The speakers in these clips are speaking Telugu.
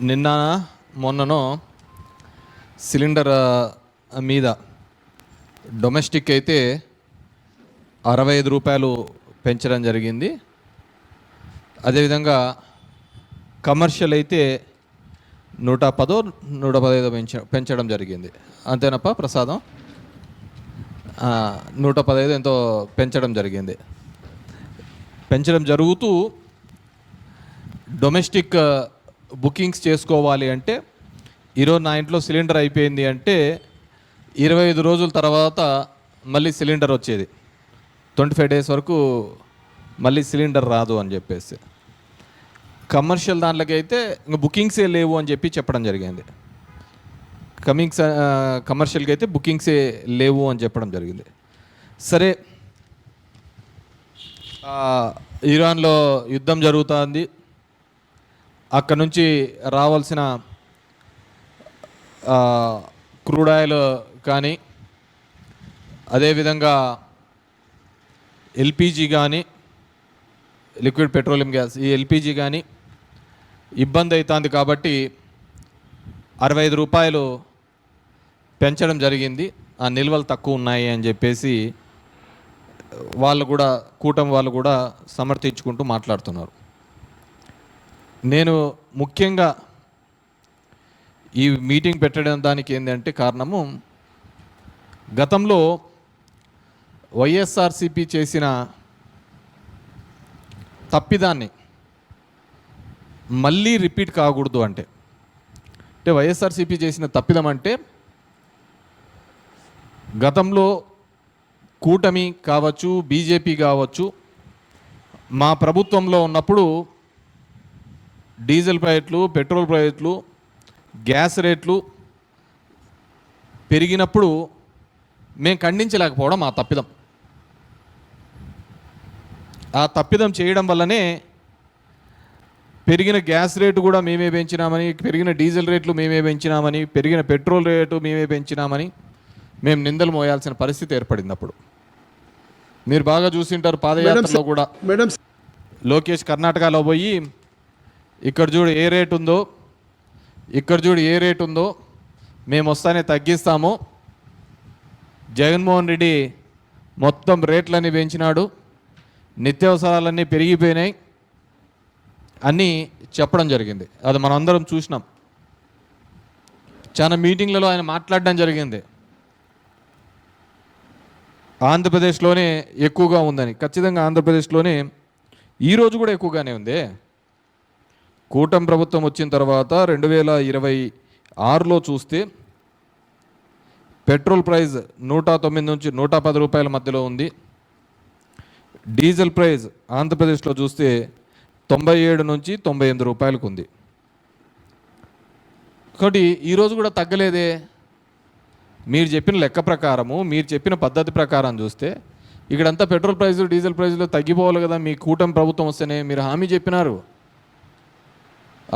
నిన్న మొన్ననో సిలిండర్ మీద డొమెస్టిక్ అయితే 65 రూపాయలు పెంచడం జరిగింది. అదేవిధంగా కమర్షియల్ అయితే 110 115 పెంచడం జరిగింది. అంతేనప్ప ప్రసాదం 115 ఎంతో పెంచడం జరిగింది. పెంచడం జరుగుతూ డొమెస్టిక్ బుకింగ్స్ చేసుకోవాలి అంటే ఈరోజు నా ఇంట్లో సిలిండర్ అయిపోయింది అంటే 25 రోజుల తర్వాత మళ్ళీ సిలిండర్ వచ్చేది. 25 డేస్ వరకు మళ్ళీ సిలిండర్ రాదు అని చెప్పేసి, కమర్షియల్ దాంట్లోకి అయితే ఇంకా బుకింగ్సే లేవు అని చెప్పి చెప్పడం జరిగింది. కమర్షియల్కి అయితే బుకింగ్సే లేవు అని చెప్పడం జరిగింది. సరే, ఇరాన్లో యుద్ధం జరుగుతుంది. అక్కడ నుంచి రావాల్సిన క్రూడ్ ఆయిల్ కానీ, అదేవిధంగా ఎల్పిజి కానీ, లిక్విడ్ పెట్రోలియం గ్యాస్, ఈ ఎల్పిజి కానీ ఇబ్బంది అవుతుంది కాబట్టి 65 రూపాయలు పెంచడం జరిగింది. ఆ నిల్వలు తక్కువ ఉన్నాయి అని చెప్పేసి వాళ్ళు కూడా, కూటమి వాళ్ళు కూడా సమర్థించుకుంటూ మాట్లాడుతున్నారు. నేను ముఖ్యంగా ఈ మీటింగ్ పెట్టడం దానికి ఏంటంటే కారణము, గతంలో వైఎస్ఆర్సిపి చేసిన తప్పిదాన్ని మళ్ళీ రిపీట్ కాకూడదు. అంటే వైఎస్ఆర్సిపి చేసిన తప్పిదం అంటే, గతంలో కూటమి కావచ్చు, బీజేపీ కావచ్చు, మా ప్రభుత్వంలో ఉన్నప్పుడు డీజిల్ రేట్లు, పెట్రోల్ రేట్లు, గ్యాస్ రేట్లు పెరిగినప్పుడు మేము ఖండించలేకపోవడం ఆ తప్పిదం. ఆ తప్పిదం చేయడం వల్లనే పెరిగిన గ్యాస్ రేటు కూడా మేమే పెంచినామని, పెరిగిన డీజిల్ రేట్లు మేమే పెంచినామని, పెరిగిన పెట్రోల్ రేటు మేమే పెంచినామని మేము నిందలు మోయాల్సిన పరిస్థితి ఏర్పడింది. అప్పుడు మీరు బాగా చూసింటారు, పాదయాత్రలో కూడా లోకేష్ కర్ణాటకలో పోయి ఇక్కడ చూడు ఏ రేటు ఉందో, ఇక్కడ చూడు ఏ రేటు ఉందో, మేము వస్తానే తగ్గిస్తాము, జగన్మోహన్ రెడ్డి మొత్తం రేట్లన్నీ పెంచినాడు, నిత్యావసరాలన్నీ పెరిగిపోయినాయి అన్నీ చెప్పడం జరిగింది. అది మనం అందరం చూసినాం. చాలా మీటింగ్లలో ఆయన మాట్లాడడం జరిగింది. ఆంధ్రప్రదేశ్లోనే ఎక్కువగా ఉందని. ఖచ్చితంగా ఆంధ్రప్రదేశ్లోనే ఈరోజు కూడా ఎక్కువగానే ఉంది. కూటమి ప్రభుత్వం వచ్చిన తర్వాత 2026లో చూస్తే పెట్రోల్ ప్రైస్ 109 నుంచి 110 రూపాయల మధ్యలో ఉంది. డీజిల్ ప్రైస్ ఆంధ్రప్రదేశ్లో చూస్తే 97 నుంచి 98 రూపాయలకు ఉంది. కాబట్టి ఈరోజు కూడా తగ్గలేదే. మీరు చెప్పిన లెక్క ప్రకారము, మీరు చెప్పిన పద్ధతి ప్రకారం చూస్తే ఇక్కడంతా పెట్రోల్ ప్రైజులు, డీజిల్ ప్రైజులు తగ్గిపోవాలి కదా. మీ కూటమి ప్రభుత్వం వస్తేనే మీరు హామీ చెప్పినారు.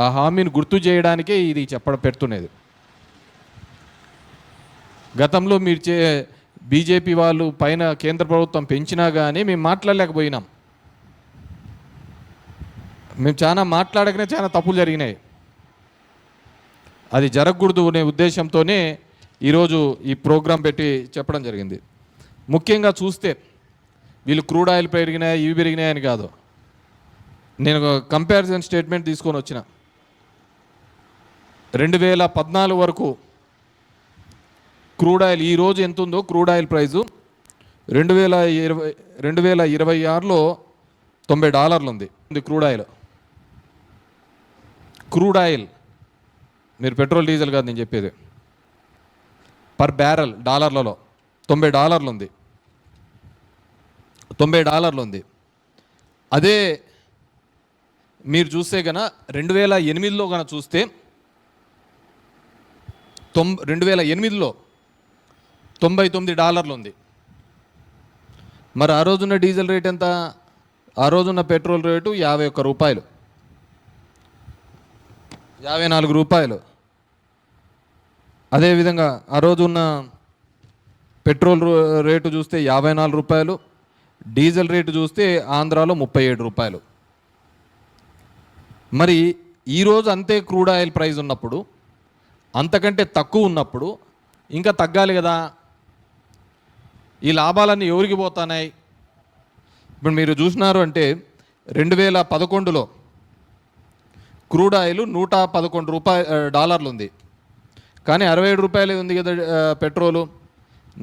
ఆ హామీని గుర్తు చేయడానికే ఇది పెడుతున్నది. గతంలో మీరు బీజేపీ వాళ్ళు పైన కేంద్ర ప్రభుత్వం పెంచినా కానీ మేము మాట్లాడలేకపోయినాం. మేము చాలా మాట్లాడకనే చాలా తప్పులు జరిగినాయి. అది జరగకూడదు అనే ఉద్దేశంతోనే ఈరోజు ఈ ప్రోగ్రాం పెట్టి చెప్పడం జరిగింది. ముఖ్యంగా చూస్తే వీళ్ళు క్రూడ్ ఆయిల్ పెరిగినాయి, ఇవి పెరిగినాయని కాదు. నేను కంపారిజన్ స్టేట్మెంట్ తీసుకొని వచ్చిన. 2014 వరకు క్రూడ్ ఆయిల్ ఈరోజు ఎంత ఉందో క్రూడ్ ఆయిల్ ప్రైజు 2026లో $90 ఉంది క్రూడ్ ఆయిల్. మీరు పెట్రోల్ డీజిల్ కాదు నేను చెప్పేది. పర్ బ్యారెల్ డాలర్లలో $90 ఉంది. $90 అదే మీరు చూస్తే కనుక 2008లో కనుక చూస్తే 2008లో $99 ఉంది. మరి ఆ రోజున్న డీజిల్ రేట్ ఎంత? ఆ రోజున్న పెట్రోల్ రేటు 51 రూపాయలు, 54 రూపాయలు. అదేవిధంగా ఆ రోజున్న పెట్రోల్ రేటు చూస్తే 54 రూపాయలు, డీజిల్ రేటు చూస్తే ఆంధ్రాలో 37 రూపాయలు. మరి ఈరోజు అంతే క్రూడ్ ఆయిల్ ప్రైస్ ఉన్నప్పుడు, అంతకంటే తక్కువ ఉన్నప్పుడు ఇంకా తగ్గాలి కదా. ఈ లాభాలన్నీ ఎవరికి పోతున్నాయి? ఇప్పుడు మీరు చూసినారు అంటే 2011లో క్రూడ్ ఆయిల్ $111 ఉంది, కానీ 67 రూపాయలే ఉంది కదా పెట్రోలు,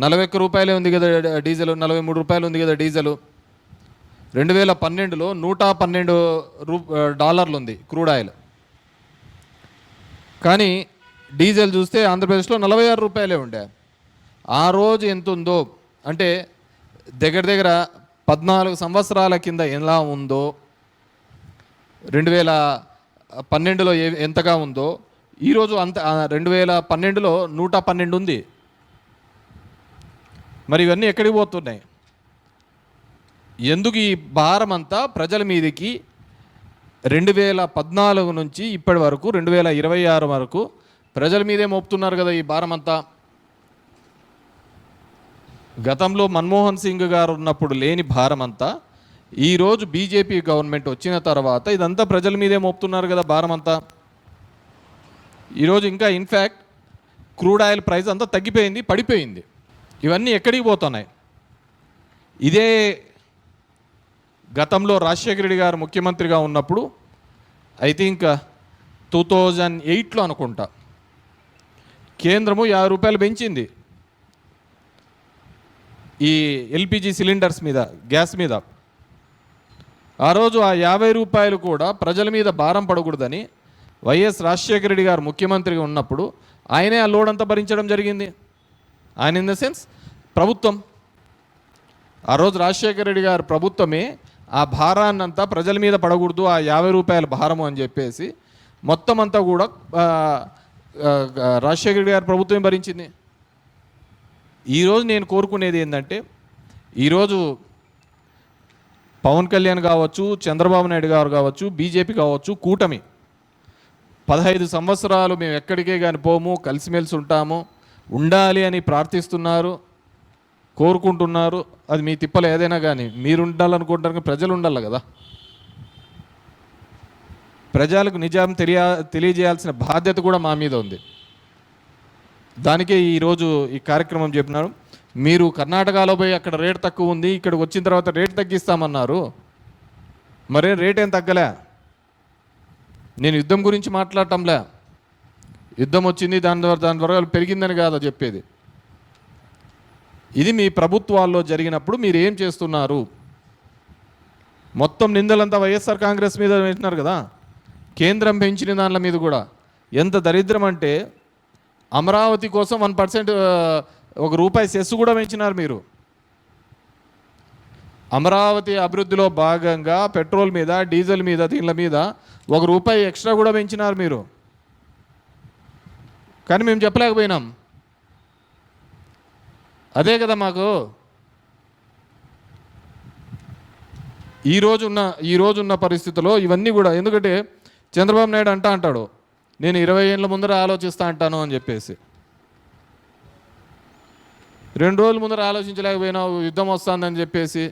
41 రూపాయలే ఉంది కదా డీజిల్, 43 రూపాయలు ఉంది కదా డీజిల్. 2012లో $112 ఉంది క్రూడ్ ఆయిల్, కానీ డీజిల్ చూస్తే ఆంధ్రప్రదేశ్లో 46 రూపాయలే ఉండే. ఆ రోజు ఎంత ఉందో అంటే దగ్గర దగ్గర 14 సంవత్సరాల కింద ఎలా ఉందో, 2012లో ఎంతగా ఉందో ఈరోజు అంత 2012లో 112 ఉంది. మరి ఇవన్నీ ఎక్కడికి పోతున్నాయి? ఎందుకు ఈ భారం అంతా ప్రజల మీదకి 2014 నుంచి ఇప్పటి వరకు 2026 వరకు ప్రజల మీదే మోపుతున్నారు కదా ఈ భారం అంతా. గతంలో మన్మోహన్ సింగ్ గారు ఉన్నప్పుడు లేని భారం అంతా ఈరోజు బీజేపీ గవర్నమెంట్ వచ్చిన తర్వాత ఇదంతా ప్రజల మీదే మోపుతున్నారు కదా భారం అంతా. ఈరోజు ఇంకా ఇన్ఫ్యాక్ట్ క్రూడ్ ఆయిల్ ప్రైస్ అంతా తగ్గిపోయింది, పడిపోయింది. ఇవన్నీ ఎక్కడికి పోతున్నాయి? ఇదే గతంలో రాజశేఖర రెడ్డి గారు ముఖ్యమంత్రిగా ఉన్నప్పుడు ఐ థింక్ 2008లో అనుకుంటా కేంద్రము 50 రూపాయలు పెంచింది ఈ ఎల్పిజి సిలిండర్స్ మీద, గ్యాస్ మీద. ఆ రోజు ఆ 50 రూపాయలు కూడా ప్రజల మీద భారం పడకూడదని వైఎస్ రాజశేఖర రెడ్డి గారు ముఖ్యమంత్రిగా ఉన్నప్పుడు ఆయనే ఆ లోడ్ అంతా భరించడం జరిగింది. ఆయన ఇన్ ద సెన్స్ ప్రభుత్వం, ఆ రోజు రాజశేఖర రెడ్డి గారు ప్రభుత్వమే ఆ భారాన్నంతా ప్రజల మీద పడకూడదు, ఆ 50 రూపాయల భారము అని చెప్పేసి మొత్తం అంతా కూడా రాజశేఖర రెడ్డి గారి ప్రభుత్వమే భరించింది. ఈరోజు నేను కోరుకునేది ఏంటంటే, ఈరోజు పవన్ కళ్యాణ్ కావచ్చు, చంద్రబాబు నాయుడు గారు కావచ్చు, బీజేపీ కావచ్చు, కూటమి 15 సంవత్సరాలు మేము ఎక్కడికే కానీ పోము, కలిసిమెలిసి ఉంటాము, ఉండాలి అని ప్రార్థిస్తున్నారు, కోరుకుంటున్నారు. అది మీ తిప్పలు ఏదైనా కానీ మీరు ఉండాలనుకుంటారు, కానీ ప్రజలు ఉండాలి కదా. ప్రజలకు నిజం తెలియజేయాల్సిన బాధ్యత కూడా మా మీద ఉంది. దానికే ఈరోజు ఈ కార్యక్రమం చెప్పినారు. మీరు కర్ణాటకలో పోయి అక్కడ రేట్ తక్కువ ఉంది, ఇక్కడికి వచ్చిన తర్వాత రేట్ తగ్గిస్తామన్నారు, మరే రేట్ ఏం తగ్గలే. నేను యుద్ధం గురించి మాట్లాడటంలే, యుద్ధం వచ్చింది దాని ద్వారా పెరిగిందని కాదా చెప్పేది. ఇది మీ ప్రభుత్వాల్లో జరిగినప్పుడు మీరు ఏం చేస్తున్నారు? మొత్తం నిందలంతా వైఎస్ఆర్ కాంగ్రెస్ మీద పెట్టినారు కదా, కేంద్రం పెంచిన దానిల మీద కూడా. ఎంత దరిద్రం అంటే అమరావతి కోసం 1% ₹1 సెస్ కూడా పెంచినారు మీరు. అమరావతి అభివృద్ధిలో భాగంగా పెట్రోల్ మీద, డీజిల్ మీద, దీనిల మీద ₹1 ఎక్స్ట్రా కూడా పెంచినారు మీరు. కానీ మేము చెప్పలేకపోయినాం. అదే కదా మాకు ఈరోజున్న పరిస్థితుల్లో ఇవన్నీ కూడా. ఎందుకంటే చంద్రబాబు నాయుడు అంటాడు, నేను 20 ఏళ్ళ ముందర ఆలోచిస్తా అంటాను అని చెప్పేసి. 2 రోజుల ముందర ఆలోచించలేకపోయినావు, యుద్ధం వస్తుందని చెప్పేసి.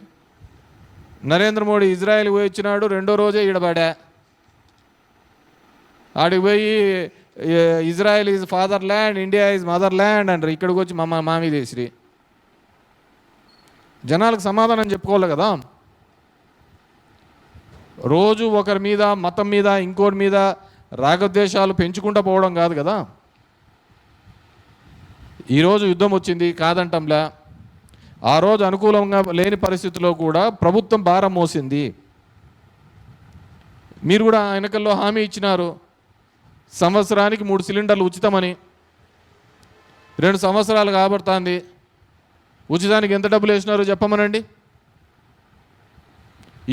నరేంద్ర మోడీ ఇజ్రాయెల్ పోయి వచ్చినాడు, 2వ రోజే ఈడబడా. ఆడికి పోయి Israel is father land, India is mother land అంటారు. ఇక్కడికి వచ్చి మామీ దేశ్రీ. జనాలకు సమాధానం చెప్పుకోవాలి కదా. రోజు ఒకరి మీద, మతం మీద, ఇంకోటి మీద రాగద్వేషాలు పెంచుకుంటూ పోవడం కాదు కదా. ఈరోజు యుద్ధం వచ్చింది కాదంటంలా. ఆ రోజు అనుకూలంగా లేని పరిస్థితుల్లో కూడా ప్రభుత్వం భారం మోసింది. మీరు కూడా ఎన్నికల్లో హామీ ఇచ్చినారు, సంవత్సరానికి 3 సిలిండర్లు ఉచితమని. 2 సంవత్సరాలు కాబడుతుంది. ఉచితానికి ఎంత డబ్బులు వేసినారో చెప్పమనండి.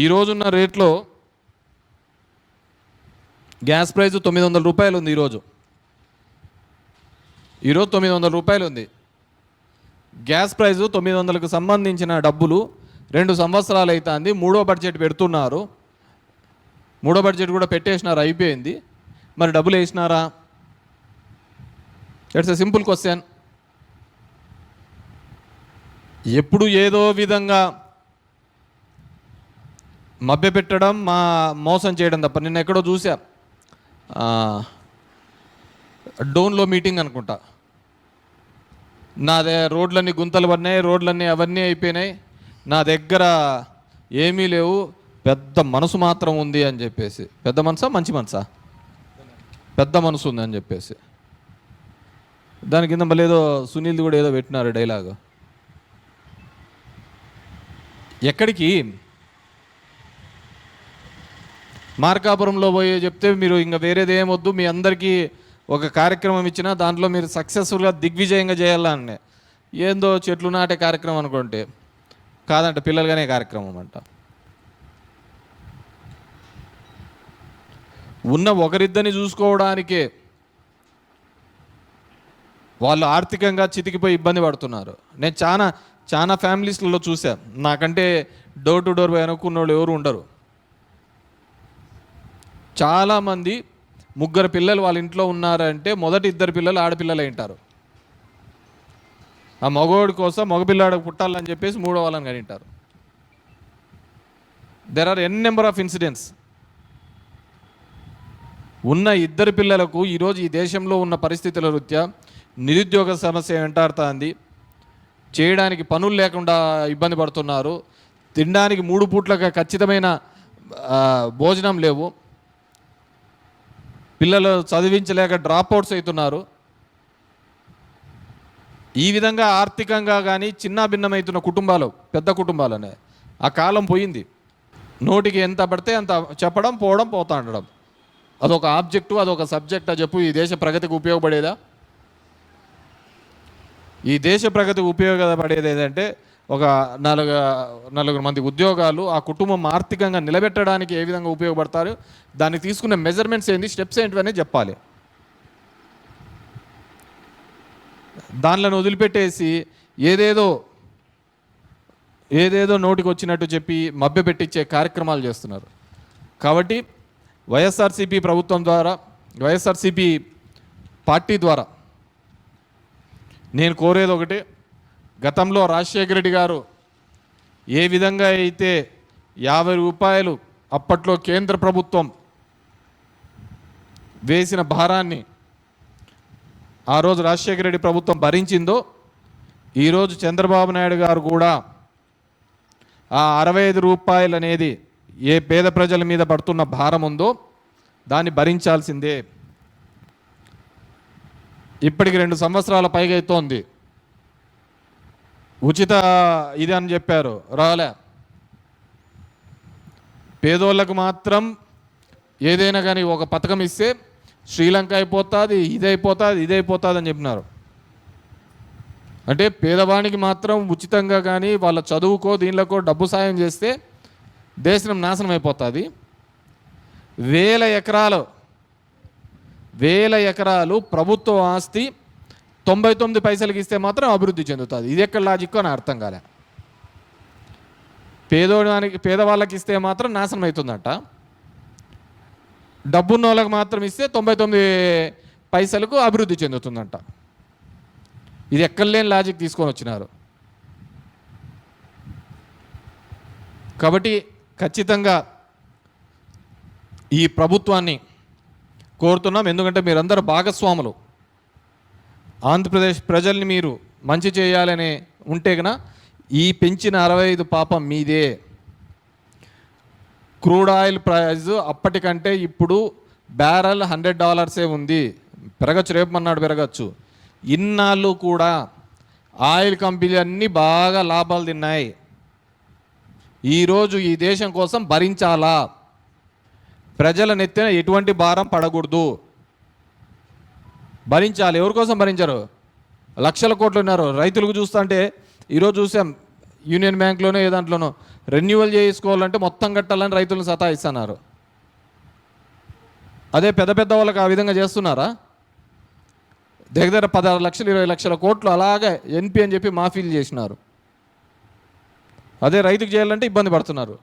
ఈరోజున్న రేట్లో గ్యాస్ ప్రైస్ ₹900 ఉంది. ఈరోజు 900 ఉంది గ్యాస్ ప్రైజు. 900కు సంబంధించిన డబ్బులు 2 సంవత్సరాలు అవుతుంది. 3వ బడ్జెట్ పెడుతున్నారు, 3వ బడ్జెట్ కూడా పెట్టేసినారు, అయిపోయింది. మరి డబ్బులు వేసినారా? It's a simple question. ఎప్పుడు ఏదో విధంగా మభ్యపెట్టడం, మోసం చేయడం తప్ప. నిన్న ఎక్కడో చూసా, డోన్లో మీటింగ్ అనుకుంటా. నాదే రోడ్లన్నీ గుంతలు పడినాయి, రోడ్లన్నీ అవన్నీ అయిపోయినాయి, నా దగ్గర ఏమీ లేవు, పెద్ద మనసు మాత్రం ఉంది అని చెప్పేసి. పెద్ద మనసా మంచి మనసా? పెద్ద మనసు ఉంది అని చెప్పేసి. దాని కింద మళ్ళీ ఏదో సునీల్ కూడా ఏదో పెట్టినారు డైలాగ్. ఎక్కడికి? మార్కాపురంలో పోయి చెప్తే మీరు ఇంకా వేరేది ఏమొద్దు, మీ అందరికీ ఒక కార్యక్రమం ఇచ్చినా దాంట్లో మీరు సక్సెస్ఫుల్గా దిగ్విజయంగా చేయాలని. ఏందో చెట్లు నాటే కార్యక్రమం అనుకుంటే కాదంట, పిల్లలుగానే కార్యక్రమం అంట. ఉన్న ఒకరిద్దరిని చూసుకోవడానికే వాళ్ళు ఆర్థికంగా చితికిపోయి ఇబ్బంది పడుతున్నారు. నేను చాలా ఫ్యామిలీస్లలో చూశాను. నాకంటే డోర్ టు డోర్ అనుకున్న వాళ్ళు ఎవరు ఉండరు. చాలామంది ముగ్గురు పిల్లలు వాళ్ళ ఇంట్లో ఉన్నారంటే మొదటి 2 పిల్లలు ఆడపిల్లలే ఉంటారు. ఆ మగవాడి కోసం మగపిల్లాడు పుట్టాలని చెప్పేసి 3వ వాళ్ళని కనింటారు. There are N number of incidents. ఉన్న 2 పిల్లలకు ఈరోజు ఈ దేశంలో ఉన్న పరిస్థితుల రీత్యా నిరుద్యోగ సమస్య వెంటాడుతుంది. చేయడానికి పనులు లేకుండా ఇబ్బంది పడుతున్నారు. తినడానికి 3 పూట్లుగా ఖచ్చితమైన భోజనం లేవు. పిల్లలు చదివించలేక డ్రాప్అవుట్స్ అవుతున్నారు. ఈ విధంగా ఆర్థికంగా కానీ చిన్న భిన్నమవుతున్న కుటుంబాలు, పెద్ద కుటుంబాలనే ఆ కాలం పోయింది. నోటికి ఎంత పడితే అంత చెప్పడం, పోవడం, పోతా ఉండడం. అదొక ఆబ్జెక్టు, అదొక సబ్జెక్ట్ అని చెప్పు. ఈ దేశ ప్రగతికి ఉపయోగపడేదా? ఈ దేశ ప్రగతికి ఉపయోగపడేది ఏంటంటే ఒక 4 మంది ఉద్యోగాలు, ఆ కుటుంబం ఆర్థికంగా నిలబెట్టడానికి ఏ విధంగా ఉపయోగపడతారు, దాన్ని తీసుకునే మెజర్మెంట్స్ ఏంటి, స్టెప్స్ ఏంటి అనేది చెప్పాలి. దానిలను వదిలిపెట్టేసి ఏదేదో నోటికి వచ్చినట్టు చెప్పి మభ్యపెట్టించే కార్యక్రమాలు చేస్తున్నారు. కాబట్టి వైఎస్ఆర్సీపీ ప్రభుత్వం ద్వారా, వైఎస్ఆర్సీపీ పార్టీ ద్వారా నేను కోరేది ఒకటే. గతంలో రాజశేఖర రెడ్డి గారు ఏ విధంగా అయితే 50 రూపాయలు అప్పట్లో కేంద్ర ప్రభుత్వం వేసిన భారాన్ని ఆ రోజు రాజశేఖర రెడ్డి ప్రభుత్వం భరించిందో, ఈరోజు చంద్రబాబు నాయుడు గారు కూడా ఆ 65 రూపాయలు అనేది ఏ పేద ప్రజల మీద పడుతున్న భారం ఉందో దాన్ని భరించాల్సిందే. ఇప్పటికి 2 సంవత్సరాల పైగా అవుతోంది. ఉచిత ఇది అని చెప్పారు, రాలే. పేదోళ్ళకు మాత్రం ఏదైనా కానీ ఒక పథకం ఇస్తే శ్రీలంక అయిపోతుంది, ఇదైపోతుంది అని చెప్పినారు. అంటే పేదవానికి మాత్రం ఉచితంగా కానీ వాళ్ళ చదువుకో దీనిలోకో డబ్బు సాయం చేస్తే దేశం నాశనం అయిపోతుంది. వేల ఎకరాలు ప్రభుత్వ ఆస్తి 99 పైసలకి ఇస్తే మాత్రం అభివృద్ధి చెందుతుంది. ఇది ఎక్కడ లాజిక్ అని అర్థం కాలే. పేదవాళ్ళకి ఇస్తే మాత్రం నాశనం అవుతుందంట, డబ్బున్న వాళ్ళకి మాత్రం ఇస్తే 99 పైసలకు అభివృద్ధి చెందుతుందంట. ఇది ఎక్కడ లేని లాజిక్ తీసుకొని వచ్చినారు. కాబట్టి ఖచ్చితంగా ఈ ప్రభుత్వాన్ని కోరుతున్నాం. ఎందుకంటే మీరందరూ భాగస్వాములు. ఆంధ్రప్రదేశ్ ప్రజల్ని మీరు మంచి చేయాలని ఉంటే కనుక ఈ పెంచిన 65 పాపం మీదే. క్రూడ్ ఆయిల్ ప్రైజ్ అప్పటికంటే ఇప్పుడు బ్యారెల్ $100 ఉంది. పెరగచ్చు, రేపు మన్నాడు పెరగచ్చు. ఇన్నాళ్ళు కూడా ఆయిల్ కంపెనీలు అన్నీ బాగా లాభాలు తిన్నాయి. ఈరోజు ఈ దేశం కోసం భరించాలా, ప్రజల నెత్తిన ఎటువంటి భారం పడకూడదు, భరించాలి. ఎవరి కోసం భరించారు? లక్షల కోట్లు ఉన్నారు. రైతులకు చూస్తుంటే ఈరోజు చూసాం, యూనియన్ బ్యాంక్లోనో ఏ దాంట్లోనో రెన్యువల్ చేసుకోవాలంటే మొత్తం కట్టాలని రైతులను సతాయిస్తున్నారు. అదే పెద్ద వాళ్ళకి ఆ విధంగా చేస్తున్నారా? దగ్గర 16 లక్షలు 20 లక్షల కోట్లు అలాగే ఎన్పి అని చెప్పి మాఫీలు చేసినారు. అదే రైతుకు చేయాలంటే ఇబ్బంది పడుతున్నారు.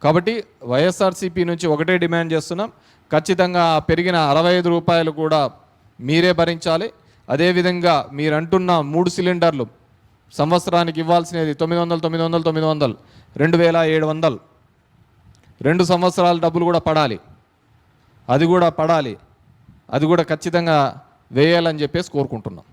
కాబట్టి వైఎస్ఆర్సీపీ నుంచి ఒకటే డిమాండ్ చేస్తున్నాం, ఖచ్చితంగా పెరిగిన 65 రూపాయలు కూడా మీరే భరించాలి. అదేవిధంగా మీరు అంటున్న 3 సిలిండర్లు సంవత్సరానికి ఇవ్వాల్సినది 900, 2700, 2 సంవత్సరాల డబ్బులు కూడా పడాలి, అది కూడా పడాలి. అది కూడా ఖచ్చితంగా వేయాలని చెప్పేసి కోరుకుంటున్నాం.